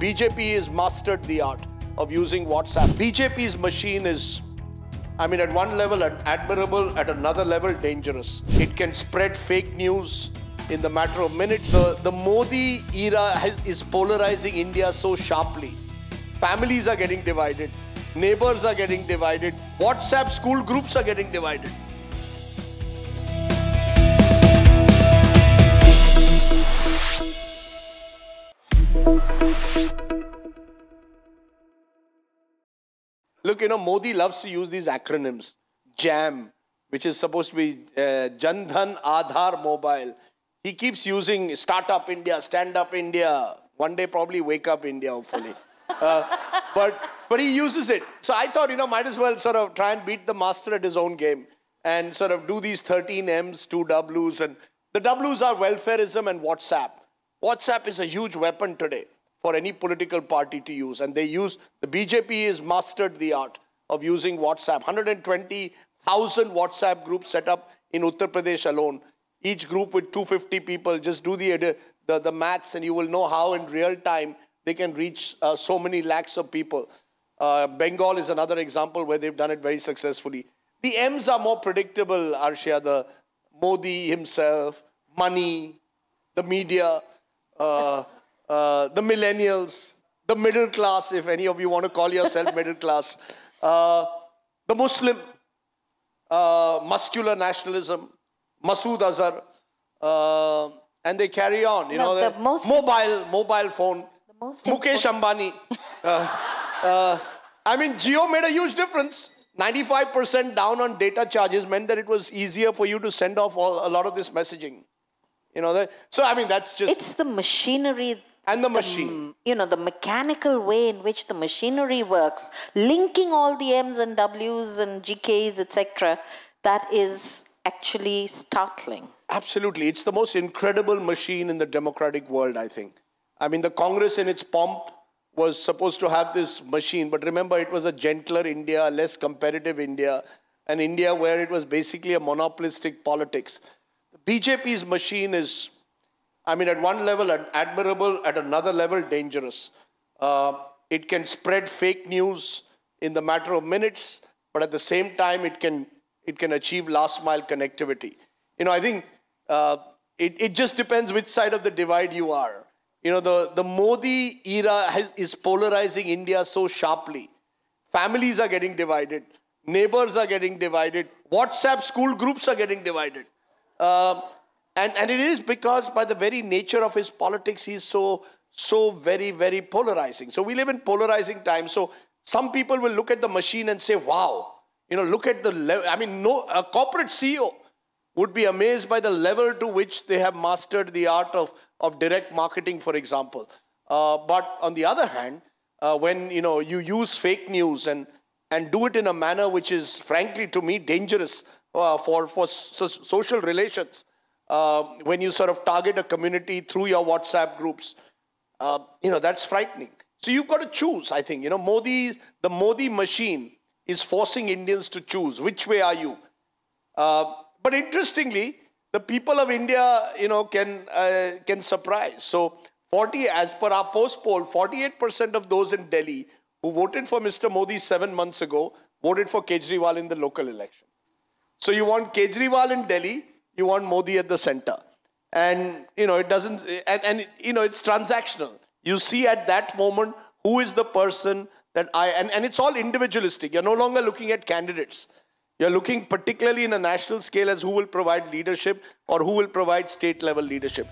BJP has mastered the art of using WhatsApp. BJP's machine is, I mean, at one level admirable, at another level dangerous. It can spread fake news in the matter of minutes. The Modi era is polarizing India so sharply. Families are getting divided. Neighbors are getting divided. WhatsApp school groups are getting divided. Look, you know, Modi loves to use these acronyms. JAM, which is supposed to be Jan Dhan Aadhaar Mobile. He keeps using Startup India, Stand Up India. One day probably Wake Up India, hopefully. But he uses it. So I thought, you know, might as well sort of try and beat the master at his own game and sort of do these 13 M's, 2 W's. And the W's are welfareism and WhatsApp. WhatsApp is a huge weapon today for any political party to use. And the BJP has mastered the art of using WhatsApp. 120,000 WhatsApp groups set up in Uttar Pradesh alone. Each group with 250 people. Just do the maths and you will know how in real time they can reach so many lakhs of people. Bengal is another example where they've done it very successfully. The M's are more predictable, Arshia. The Modi himself, money, the media, the millennials, the middle class, if any of you want to call yourself middle class, the Muslim, muscular nationalism, Masood Azhar, and they carry on. You know, the mobile phone, Mukesh Ambani. I mean, Jio made a huge difference. 95% down on data charges meant that it was easier for you to send off a lot of this messaging. You know, so I mean, that's just... It's the machinery... And the machine. You know, the mechanical way in which the machinery works, linking all the M's and W's and GKs, etc., that is actually startling. Absolutely. It's the most incredible machine in the democratic world, I think. I mean, the Congress in its pomp was supposed to have this machine, but remember, it was a gentler India, less competitive India, an India where it was basically a monopolistic politics. The BJP's machine is, I mean, at one level admirable, at another level dangerous. It can spread fake news in the matter of minutes, but at the same time, it can achieve last mile connectivity. You know, I think it just depends which side of the divide you are. You know, the Modi era is polarizing India so sharply. Families are getting divided. Neighbors are getting divided. WhatsApp school groups are getting divided. And it is because by the very nature of his politics, he's so very, very polarizing. So we live in polarizing times. So some people will look at the machine and say, wow, you know, look at the level. I mean, a corporate CEO would be amazed by the level to which they have mastered the art of direct marketing, for example. But on the other hand, when, you know, you use fake news and do it in a manner which is, frankly, to me, dangerous for social relations, when you sort of target a community through your WhatsApp groups, you know, that's frightening. So you've got to choose, I think. You know, the Modi machine is forcing Indians to choose. Which way are you? But interestingly, the people of India, you know, can surprise. So as per our post poll, 48% of those in Delhi who voted for Mr. Modi 7 months ago voted for Kejriwal in the local election. So you want Kejriwal in Delhi, you want Modi at the center. And, you know, it doesn't, you know, it's transactional. You see at that moment who is the person that and it's all individualistic. You're no longer looking at candidates. You're looking particularly in a national scale as who will provide leadership or who will provide state level leadership.